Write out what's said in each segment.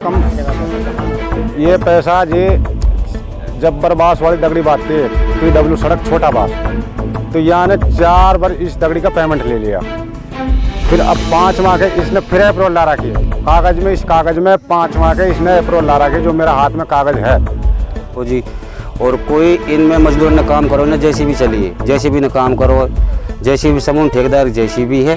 कम ये पैसा जी जब्बर बास वाली दगड़ी बात थी, PW सड़क छोटा बास, तो यहाँ ने 4 बार इस दगड़ी का पेमेंट ले लिया। फिर अब 5 माह के इसने फिर अप्रूवल ला रखी है कागज़ में, इस कागज़ में 5 माह के इसने अप्रूवल ला रखी, जो मेरा हाथ में कागज़ है वो जी। और कोई इनमें मजदूर ने काम करो ना, JCB चलिए, JCB ने काम करो, JCB समूह ठेकेदार JCB है,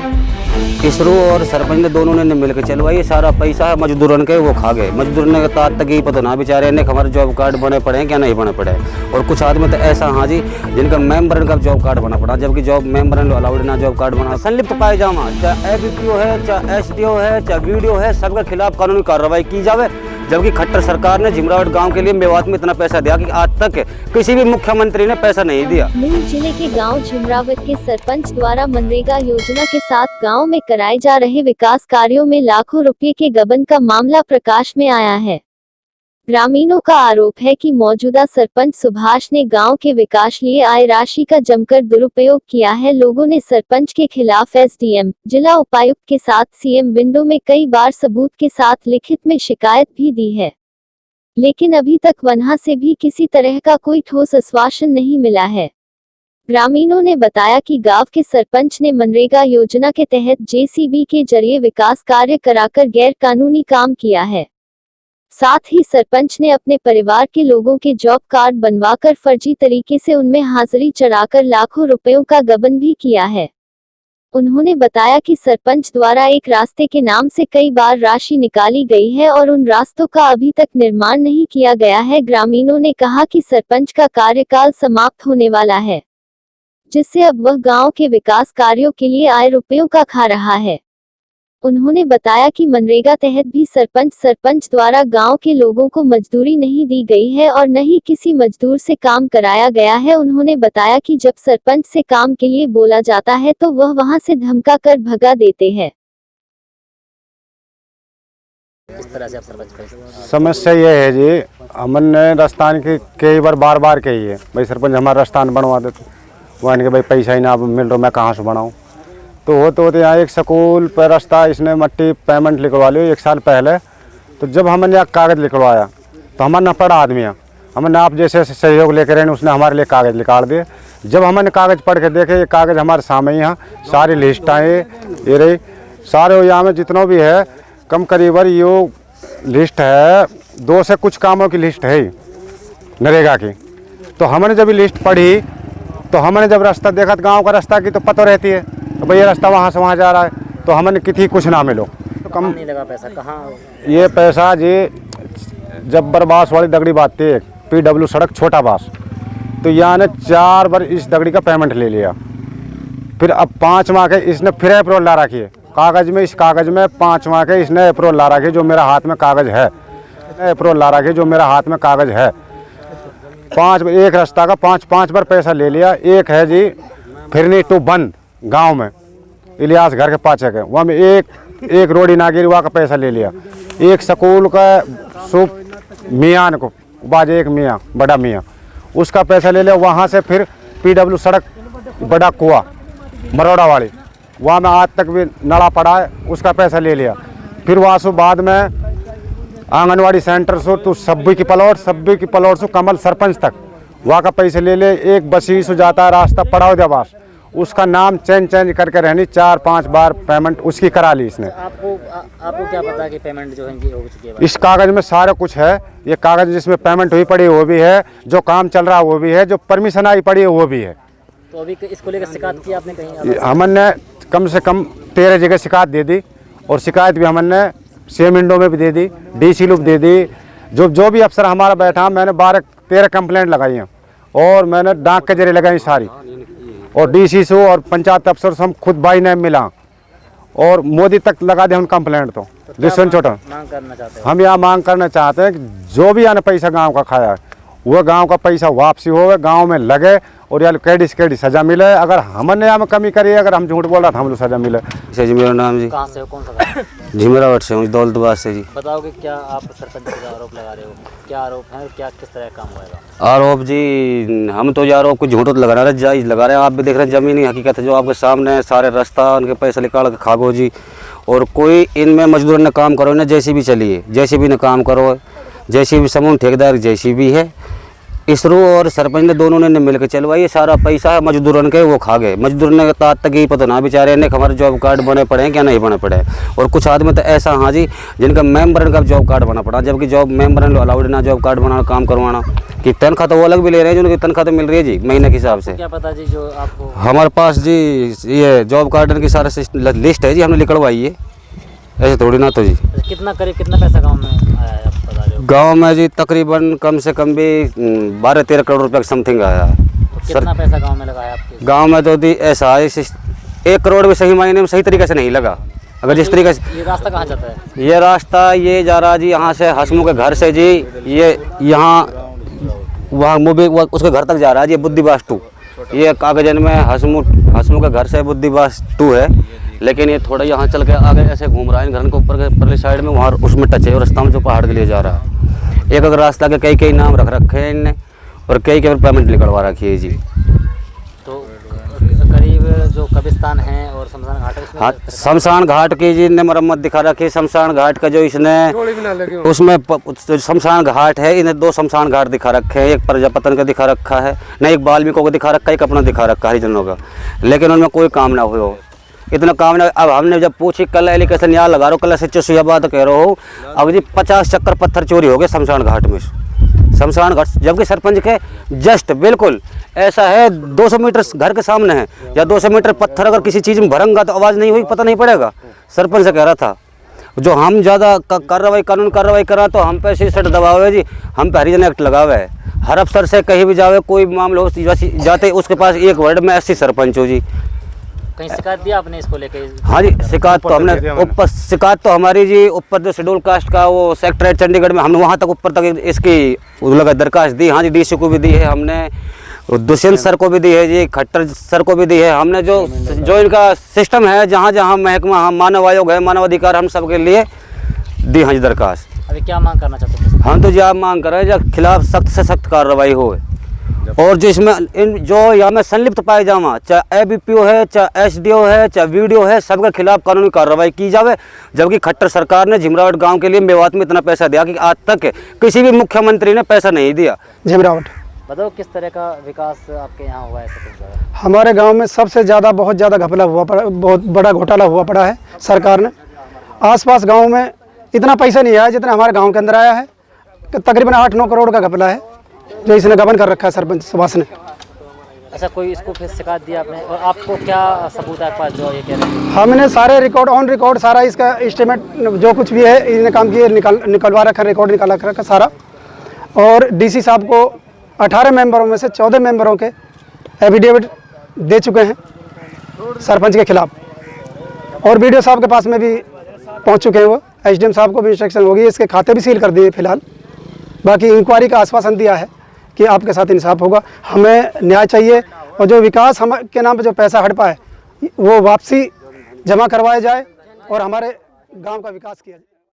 इसरो और सरपंच ने दोनों ने मिलकर चलवाई। ये सारा पैसा है मजदूरों के, वो खा गए। मजदूरों ने तात तक ही पता ना बेचारे ने हमारे जॉब कार्ड बने पड़े हैं क्या नहीं बने पड़े। और कुछ आदमी तो ऐसा हाँ जी जिनका मेंबर का जॉब कार्ड बना पड़ा, जबकि जॉब मेंबर अलाउड ना जॉब कार्ड बना। संलिप्त पाए जामा, चाहे ABPO है, चाहे SDO है, चाहे BDO है, सबके खिलाफ कानूनी कार्रवाई की जावे। जबकि खट्टर सरकार ने झिमरावट गांव के लिए मेवात में इतना पैसा दिया कि आज तक किसी भी मुख्यमंत्री ने पैसा नहीं दिया। नूंह जिले के गांव झिमरावट के सरपंच द्वारा मनरेगा योजना के साथ गांव में कराए जा रहे विकास कार्यों में लाखों रुपए के गबन का मामला प्रकाश में आया है। ग्रामीणों का आरोप है कि मौजूदा सरपंच सुभाष ने गांव के विकास लिए आय राशि का जमकर दुरुपयोग किया है। लोगों ने सरपंच के खिलाफ SDM, जिला उपायुक्त के साथ CM विंडो में कई बार सबूत के साथ लिखित में शिकायत भी दी है, लेकिन अभी तक वहां से भी किसी तरह का कोई ठोस आश्वासन नहीं मिला है। ग्रामीणों ने बताया कि गांव के सरपंच ने मनरेगा योजना के तहत JCB के जरिए विकास कार्य कराकर गैर कानूनी काम किया है। साथ ही सरपंच ने अपने परिवार के लोगों के जॉब कार्ड बनवाकर फर्जी तरीके से उनमें हाजिरी चढ़ाकर लाखों रुपयों का गबन भी किया है। उन्होंने बताया कि सरपंच द्वारा एक रास्ते के नाम से कई बार राशि निकाली गई है और उन रास्तों का अभी तक निर्माण नहीं किया गया है। ग्रामीणों ने कहा कि सरपंच का कार्यकाल समाप्त होने वाला है, जिससे अब वह गांव के विकास कार्यों के लिए आए रुपयों का खा रहा है। उन्होंने बताया कि मनरेगा तहत भी सरपंच द्वारा गांव के लोगों को मजदूरी नहीं दी गई है और न ही किसी मजदूर से काम कराया गया है। उन्होंने बताया कि जब सरपंच से काम के लिए बोला जाता है तो वह वहां से धमका कर भगा देते हैं। किस तरह से आप सरपंच समस्या ये है जी, हमने रास्तान की कई बार कही है भाई सरपंच हमारा रास्तान बनवा देते, वहाँ के भाई पैसा ही ना मिल रहा, मैं कहाँ से बनाऊँ। तो होते यहाँ एक स्कूल पर रास्ता इसने मट्टी पेमेंट लिखवा लियो 1 साल पहले। तो जब हमने यहाँ कागज़ लिखवाया तो हमारा न पढ़ा आदमी है, हमने आप जैसे सहयोग लेकर रहे उसने हमारे लिए कागज़ निकाल दिए। जब हमने कागज़ पढ़ के देखे, ये कागज़ हमारे सामने यहाँ सारी लिस्ट आए, ये रही सारे यहाँ में जितना भी है कम करीबन ये लिस्ट है 2 से कुछ कामों की लिस्ट है नरेगा की। तो हमने जब लिस्ट पढ़ी तो हमने जब रास्ता देखा तो गाँव का रास्ता की तो पता रहती है, तो भैया रास्ता वहाँ से वहाँ जा रहा है, तो हमने किसी कुछ ना मिलो। तो कम नहीं लगा पैसा कहाँ? ये पैसा जी जब्बर बास वाली दगड़ी बात थी, PW सड़क छोटा बास, तो यहाँ ने 4 बार इस दगड़ी का पेमेंट ले लिया। फिर अब 5 माह के इसने फिर अप्रूवल ला रखी है कागज़ में, इस कागज़ में 5 माह के इसने अप्रूवल ला रखी, जो मेरा हाथ में कागज़ है, अप्रूवल ला रखी जो मेरा हाथ में कागज़ है। 5 एक रास्ता का 5 बार पैसा ले लिया। एक है जी फिरनी टू बन गांव में इलियास घर के पाछे के, वहाँ में एक रोडी नागिर वहाँ का पैसा ले लिया। एक स्कूल का सुप मियाँ को बाजे, एक मियाँ बड़ा मियाँ, उसका पैसा ले लिया। वहाँ से फिर PW सड़क बड़ा कुआ मरोड़ा वाली, वहाँ में आज तक भी नड़ा पड़ा है, उसका पैसा ले लिया। फिर वहाँ से बाद में आंगनवाड़ी सेंटर से तो सब्बी की पलौट से कमल सरपंच तक वहाँ का पैसे ले ले। एक बसी से जाता है रास्ता पड़ाव देवास, उसका नाम चेंज करके रहनी 4-5 बार पेमेंट उसकी करा ली इसने। आपको क्या पता कि पेमेंट जो है इनकी हो चुकी है? इस कागज़ में सारा कुछ है, ये कागज़ जिसमें पेमेंट हुई पड़ी वो भी है, जो काम चल रहा है वो भी है, जो परमिशन आई पड़ी है वो भी है। तो अभी इसको लेकर शिकायत की आपने कहीं? हमने कम से कम 13 जगह शिकायत दे दी, और शिकायत भी हमने CM विंडो में भी दे दी, DC लुक दे दी, जो भी अफसर हमारा बैठा, मैंने 12-13 कंप्लेंट लगाई हैं और मैंने डाक के जरिए लगाई सारी, और DC से और पंचायत अफसर से हम खुद बाई नेम मिला, और मोदी तक लगा दे हम कंप्लेंट। तो जिससे छोटा मांग करना चाहते हैं, हम यहाँ मांग करना चाहते हैं कि जो भी आने पैसा गांव का खाया है वो गांव का पैसा वापसी हो, गांव में लगे, और यार कैडी से कैडी सजा मिले। अगर हमने यहाँ में कमी करी, अगर हम झूठ बोल रहा था हम लोग सजा मिले। जी मेरा नाम जी। कहाँ से हो, कौन सा गाँव? झिमरावट से हूँ, दौलतबाद से जी। बताओगे क्या आप सरपंच पे आरोप लगा रहे हो, क्या आरोप है, क्या किस तरह का काम होएगा? आरोप जी हम तो आरोप कुछ झूठ लगा रहे हैं, जायज लगा रहे हैं। आप भी देख रहे हैं ज़मीनी हकीकत है जो आपके सामने है, सारे रास्ता उनके पैसे निकाल के खागो जी। और कोई इनमें मजदूर ने काम करो ना जेसीबी चलिए, जेसीबी ने काम करो, जेसीबी समूह ठेकेदार जेसीबी है। इसरो और सरपंच ने दोनों ने मिलकर चलवाई, ये सारा पैसा है मजदूरों के वो खा गए। मजदूर ने तात तक ही पता ना बेचारे ने हमारे जॉब कार्ड बने पड़े हैं क्या नहीं बने पड़े हैं। और कुछ आदमी तो ऐसा हाँ जी जिनका मेंबर का जॉब कार्ड बना पड़ा, जबकि जॉब मेंबर अलाउड ना जॉब कार्ड बनाना काम करवाना, कि तनख्वाह तो वो अलग भी ले रहे हैं, जिनकी तनख्वाह तो मिल रही है जी महीने के हिसाब से। क्या पता जी जो आपको हमारे पास जी ये जॉब कार्ड की सारा लिस्ट है जी, हमने निकलवाई है, ऐसे थोड़ी ना। तो जी कितना करीब कितना पैसा गांव में आया है, आप बता रहे हो? गांव में जी तकरीबन कम से कम भी 12-13 करोड़ रुपये समथिंग आया है। तो कितना पैसा गांव में लगा है आपके? गांव में तो दी ऐसा है 1 करोड़ भी सही मायने में सही तरीके से नहीं लगा। अगर जिस तरीके से ये रास्ता कहाँ जाता है? ये रास्ता ये जा रहा जी यहाँ से हसमू के घर से जी, ये यहाँ वहाँ मूवी उसके घर तक जा रहा है जी, बुद्धिवास 2। ये कागजन में हसमू के घर से बुद्धिवास 2 है, लेकिन ये थोड़ा यहाँ चल के आगे ऐसे घूम रहा है घर के ऊपर के परली साइड में, वहाँ उसमें टच है और रास्ता में जो पहाड़ के लिए जा रहा है। एक अगर रास्ता के कई नाम रख रखे हैं इनने और कई के पेमेंट निकलवा रखी है जी। तो करीब जो कब्रिस्तान है और शमशान घाट है उसमें हाँ, शमशान घाट की जी ने मरम्मत दिखा रखी है। शमशान घाट का जो इसने उसमें जो शमशान घाट है, इन्हें 2 शमशान घाट दिखा रखे हैं, एक प्रजापतन का दिखा रखा है ना, एक वाल्मीकि को दिखा रखा है, एक अपना दिखा रखा है हरिजनों का, लेकिन उनमें कोई काम ना हुआ, इतना काम ना। अब हमने जब पूछी कल एलिकेशन यहाँ लगा रहा हूँ, कल सच्चे सुया बात कह रहा हूँ, अब जी 50 चक्कर पत्थर चोरी हो गए शमशान घाट में, शमशान घाट, जबकि सरपंच के जस्ट बिल्कुल ऐसा है 200 मीटर घर के सामने है, या 200 मीटर पत्थर अगर किसी चीज़ में भरंगा तो आवाज़ नहीं हुई पता नहीं पड़ेगा। सरपंच से कह रहा था जो हम ज़्यादा कार्रवाई कानून कार्रवाई करा तो हम पे 66 दबाव है जी, हम पे हरिजन एक्ट लगा हुआ है। हर अफसर से कहीं भी जावे कोई मामला हो जाते उसके पास एक वर्ड में 80 सरपंच हो जी। कहीं शिकायत दिया आपने इसको लेकर? हाँ जी, शिकायत तो हमने ऊपर, शिकायत तो हमारी जी ऊपर जो शेड्यूल कास्ट का वो सेक्रेटरीट चंडीगढ़ में हमने वहाँ तक ऊपर तक इसकी लगा दरखास्त दी। हाँ जी, डीसी को भी दी है हमने, दुष्यंत सर को भी दी है जी, खट्टर सर को भी दी है हमने। जो इनका सिस्टम है जहाँ जहाँ महकमा मानव आयोग है, मानव अधिकार, हम सबके लिए दी हाँ जी दरखास्त। अभी क्या मांग करना चाहते हैं? हम तो जी आप मांग कर रहे हैं जो खिलाफ सख्त से सख्त कार्रवाई हो, और जिसमें इन जो यहाँ में संलिप्त पाए जावा, चाहे एबीपीओ है, चाहे एसडीओ है, चाहे वीडियो है, सबके खिलाफ कानूनी कार्रवाई की जावे। जबकि खट्टर सरकार ने झिमरावट गांव के लिए मेवात में इतना पैसा दिया कि आज तक किसी भी मुख्यमंत्री ने पैसा नहीं दिया। झिमरावट बताओ किस तरह का विकास आपके यहाँ हुआ है? ऐसा हमारे गांव में सबसे ज़्यादा बहुत ज़्यादा घपला हुआ पड़ा, बहुत बड़ा घोटाला हुआ पड़ा है। सरकार ने आसपास गांव में इतना पैसा नहीं आया जितना हमारे गांव के अंदर आया है, तकरीबन 8-9 करोड़ का घपला है जो इसने गबन कर रखा है सरपंच सुभाष ने। अच्छा, कोई इसको फिर शिकायत दिया आपने और आपको क्या सबूत है आपके पास जो ये कह रहे हैं? हमने सारे रिकॉर्ड ऑन रिकॉर्ड सारा इसका एस्टिमेट जो कुछ भी है इन्हें काम किए निकलवा रखा, रिकॉर्ड निकाला रखा सारा। और डीसी साहब को 18 मेंबरों में से 14 मेंबरों के एफिडेविट दे चुके हैं सरपंच के खिलाफ, और वीडियो साहब के पास में भी पहुंच चुके हैं। वो एसडीएम साहब को भी इंस्ट्रक्शन होगी, इसके खाते भी सील कर दिए फिलहाल। बाकी इंक्वायरी का आश्वासन दिया है कि आपके साथ इंसाफ होगा, हमें न्याय चाहिए, और जो विकास हम के नाम पे जो पैसा हड़पा है वो वापसी जमा करवाया जाए और हमारे गांव का विकास किया जाए।